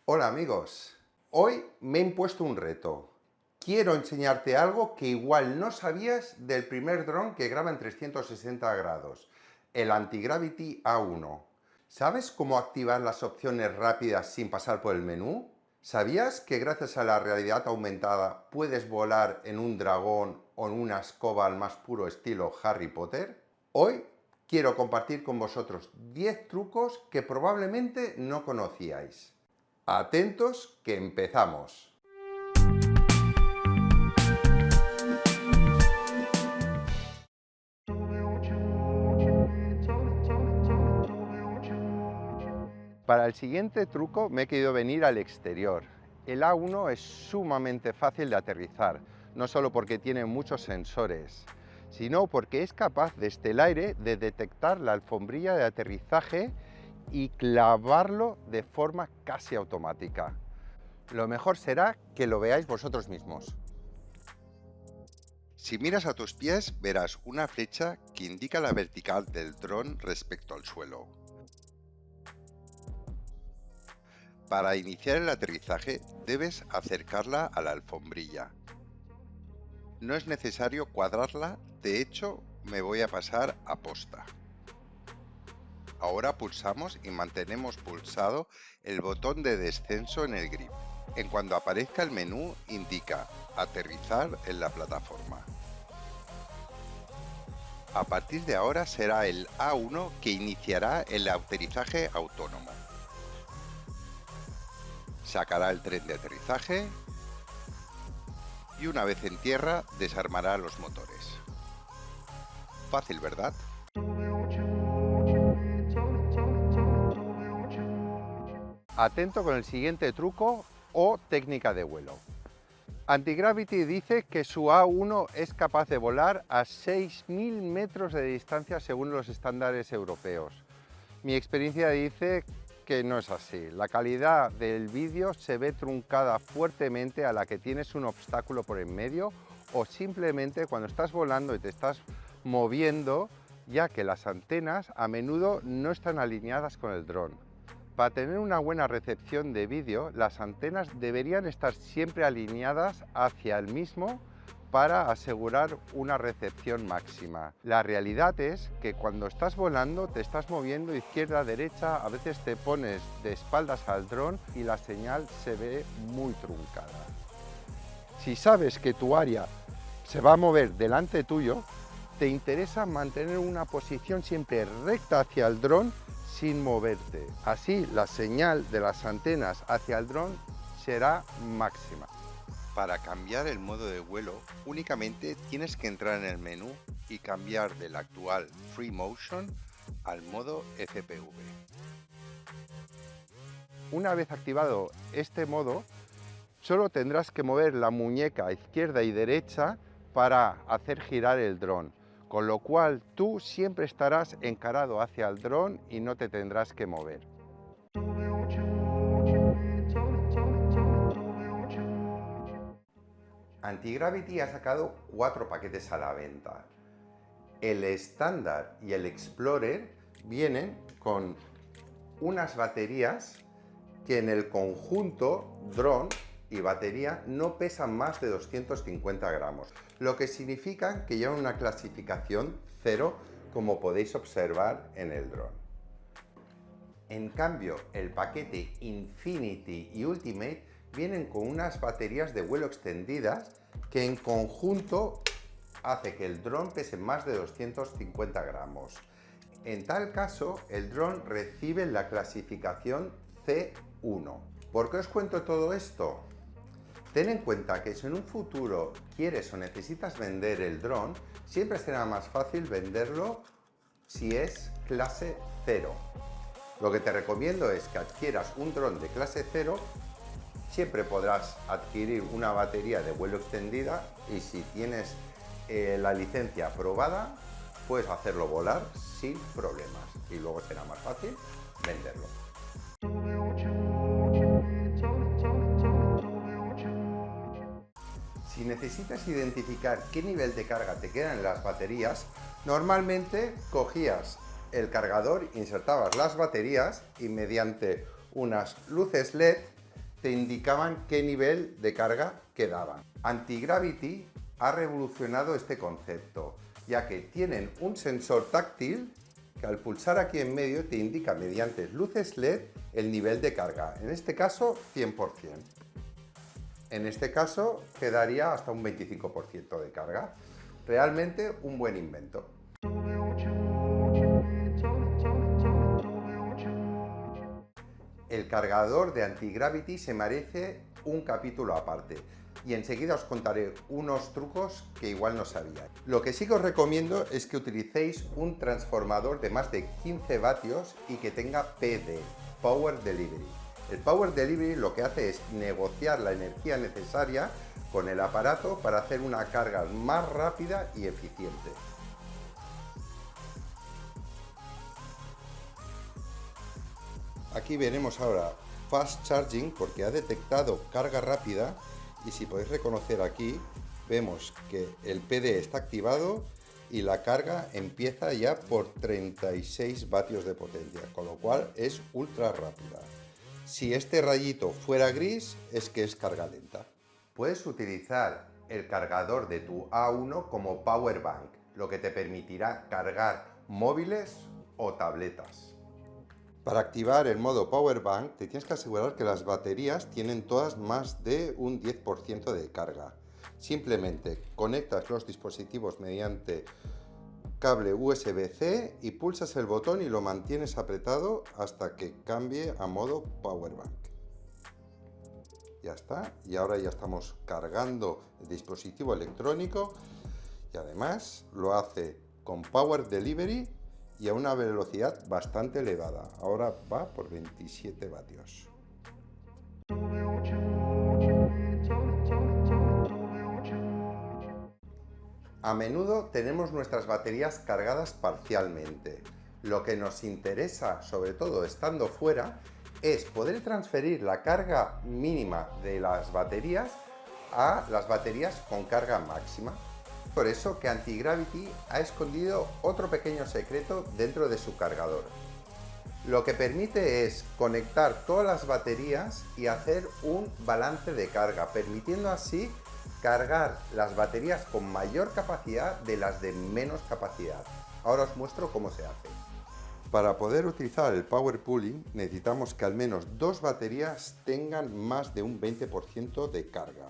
Hola amigos, hoy me he impuesto un reto. Quiero enseñarte algo que igual no sabías del primer dron que graba en 360 grados, el Antigravity A1. ¿Sabes cómo activar las opciones rápidas sin pasar por el menú? ¿Sabías que gracias a la realidad aumentada puedes volar en un dragón o en una escoba al más puro estilo Harry Potter? Hoy quiero compartir con vosotros 10 trucos que probablemente no conocíais. Atentos que empezamos. Para el siguiente truco me he querido venir al exterior. El A1 es sumamente fácil de aterrizar, no solo porque tiene muchos sensores, sino porque es capaz desde el aire de detectar la alfombrilla de aterrizaje y clavarlo de forma casi automática. Lo mejor será que lo veáis vosotros mismos. Si miras a tus pies, verás una flecha que indica la vertical del dron respecto al suelo. Para iniciar el aterrizaje, debes acercarla a la alfombrilla. No es necesario cuadrarla, de hecho, me voy a pasar a posta. Ahora pulsamos y mantenemos pulsado el botón de descenso en el grip. En cuanto aparezca el menú, indica aterrizar en la plataforma. A partir de ahora será el A1 que iniciará el aterrizaje autónomo. Sacará el tren de aterrizaje y una vez en tierra desarmará los motores. Fácil, ¿verdad? Atento con el siguiente truco o técnica de vuelo. Antigravity dice que su A1 es capaz de volar a 6.000 metros de distancia según los estándares europeos. Mi experiencia dice que no es así. La calidad del vídeo se ve truncada fuertemente a la que tienes un obstáculo por en medio o simplemente cuando estás volando y te estás moviendo, ya que las antenas a menudo no están alineadas con el dron. Para tener una buena recepción de vídeo, las antenas deberían estar siempre alineadas hacia el mismo para asegurar una recepción máxima. La realidad es que cuando estás volando te estás moviendo izquierda a derecha, a veces te pones de espaldas al dron y la señal se ve muy truncada. Si sabes que tu área se va a mover delante tuyo, te interesa mantener una posición siempre recta hacia el dron sin moverte. Así la señal de las antenas hacia el dron será máxima. Para cambiar el modo de vuelo, únicamente tienes que entrar en el menú y cambiar del actual Free Motion al modo FPV. Una vez activado este modo, solo tendrás que mover la muñeca izquierda y derecha para hacer girar el dron, con lo cual tú siempre estarás encarado hacia el dron y no te tendrás que mover. Antigravity ha sacado 4 paquetes a la venta. El estándar y el Explorer vienen con unas baterías que en el conjunto dron y batería no pesan más de 250 gramos, lo que significa que llevan una clasificación 0, como podéis observar en el dron. En cambio, el paquete Infinity y Ultimate vienen con unas baterías de vuelo extendidas que en conjunto hace que el dron pese más de 250 gramos. En tal caso, el dron recibe la clasificación C1. ¿Por qué os cuento todo esto? Ten en cuenta que si en un futuro quieres o necesitas vender el dron, siempre será más fácil venderlo si es clase 0. Lo que te recomiendo es que adquieras un dron de clase 0, siempre podrás adquirir una batería de vuelo extendida y si tienes la licencia aprobada, puedes hacerlo volar sin problemas y luego será más fácil venderlo. Si necesitas identificar qué nivel de carga te queda en las baterías, normalmente cogías el cargador, insertabas las baterías y mediante unas luces LED te indicaban qué nivel de carga quedaba. Antigravity ha revolucionado este concepto, ya que tienen un sensor táctil que al pulsar aquí en medio te indica mediante luces LED el nivel de carga, en este caso 100%. En este caso quedaría hasta un 25% de carga. Realmente un buen invento. El cargador de Antigravity se merece un capítulo aparte y enseguida os contaré unos trucos que igual no sabía. Lo que sí que os recomiendo es que utilicéis un transformador de más de 15 vatios y que tenga PD, Power Delivery. El Power Delivery lo que hace es negociar la energía necesaria con el aparato para hacer una carga más rápida y eficiente. Aquí veremos ahora Fast Charging porque ha detectado carga rápida y si podéis reconocer aquí vemos que el PD está activado y la carga empieza ya por 36 vatios de potencia, con lo cual es ultra rápida. Si este rayito fuera gris es que es carga lenta. Puedes utilizar el cargador de tu A1 como power bank, lo que te permitirá cargar móviles o tabletas. Para activar el modo Power Bank te tienes que asegurar que las baterías tienen todas más de un 10% de carga. Simplemente conectas los dispositivos mediante cable USB-C y pulsas el botón y lo mantienes apretado hasta que cambie a modo Power Bank. Ya está, y ahora ya estamos cargando el dispositivo electrónico y además lo hace con Power Delivery y a una velocidad bastante elevada. Ahora va por 27 vatios. A menudo tenemos nuestras baterías cargadas parcialmente. Lo que nos interesa, sobre todo estando fuera, es poder transferir la carga mínima de las baterías a las baterías con carga máxima. Por eso que Antigravity ha escondido otro pequeño secreto dentro de su cargador. Lo que permite es conectar todas las baterías y hacer un balance de carga, permitiendo así cargar las baterías con mayor capacidad de las de menos capacidad. Ahora os muestro cómo se hace. Para poder utilizar el Power Pooling necesitamos que al menos dos baterías tengan más de un 20% de carga.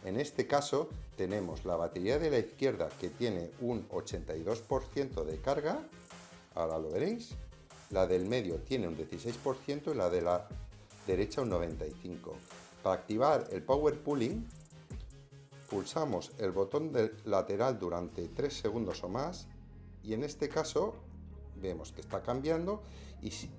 En este caso tenemos la batería de la izquierda que tiene un 82% de carga, ahora lo veréis, la del medio tiene un 16% y la de la derecha un 95%. Para activar el Power Pooling pulsamos el botón lateral durante 3 segundos o más y en este caso vemos que está cambiando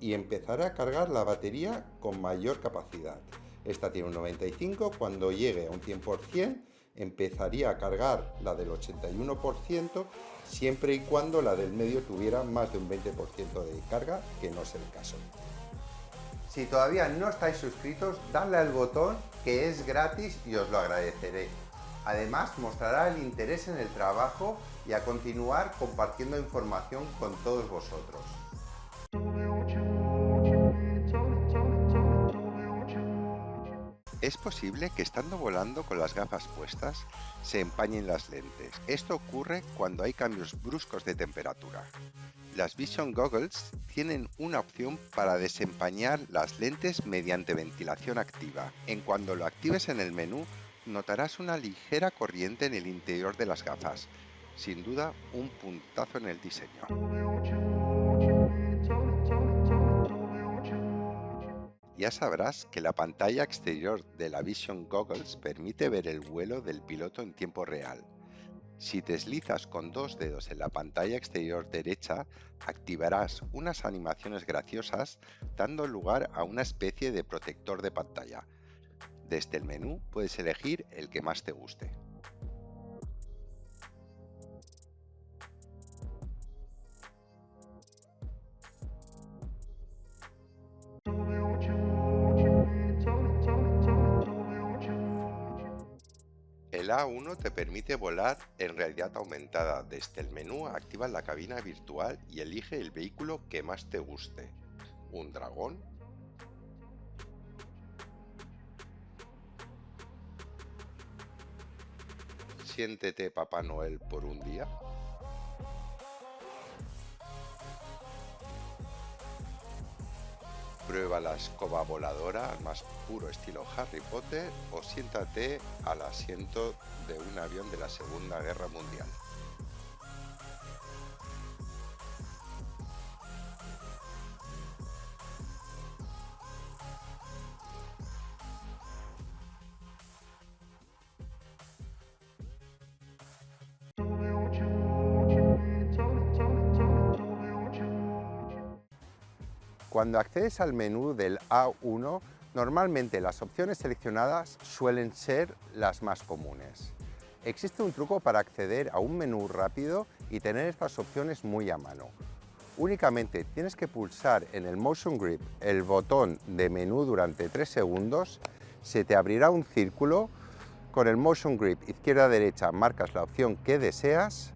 y empezará a cargar la batería con mayor capacidad. Esta tiene un 95, cuando llegue a un 100% empezaría a cargar la del 81%, siempre y cuando la del medio tuviera más de un 20% de carga, que no es el caso. Si todavía no estáis suscritos, dadle al botón que es gratis y os lo agradeceré. Además, mostrará el interés en el trabajo y a continuar compartiendo información con todos vosotros. Es posible que estando volando con las gafas puestas se empañen las lentes. Esto ocurre cuando hay cambios bruscos de temperatura. Las Vision Goggles tienen una opción para desempañar las lentes mediante ventilación activa. En cuando lo actives en el menú, notarás una ligera corriente en el interior de las gafas. Sin duda, un puntazo en el diseño. Ya sabrás que la pantalla exterior de la Vision Goggles permite ver el vuelo del piloto en tiempo real. Si deslizas con dos dedos en la pantalla exterior derecha, activarás unas animaciones graciosas, dando lugar a una especie de protector de pantalla. Desde el menú puedes elegir el que más te guste. El A1 te permite volar en realidad aumentada. Desde el menú activa la cabina virtual y elige el vehículo que más te guste. ¿Un dragón? Siéntete Papá Noel por un día. Prueba la escoba voladora al más puro estilo Harry Potter o siéntate al asiento de un avión de la Segunda Guerra Mundial. Cuando accedes al menú del A1, normalmente las opciones seleccionadas suelen ser las más comunes. Existe un truco para acceder a un menú rápido y tener estas opciones muy a mano. Únicamente tienes que pulsar en el Motion Grip el botón de menú durante 3 segundos, se te abrirá un círculo. Con el Motion Grip izquierda-derecha marcas la opción que deseas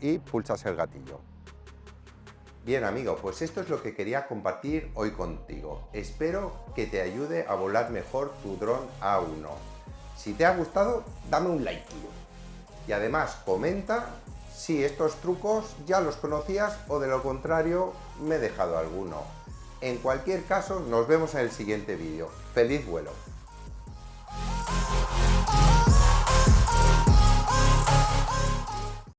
y pulsas el gatillo. Bien amigo, pues esto es lo que quería compartir hoy contigo. Espero que te ayude a volar mejor tu dron A1. Si te ha gustado, dame un like. Y además comenta si estos trucos ya los conocías o de lo contrario me he dejado alguno. En cualquier caso, nos vemos en el siguiente vídeo. ¡Feliz vuelo!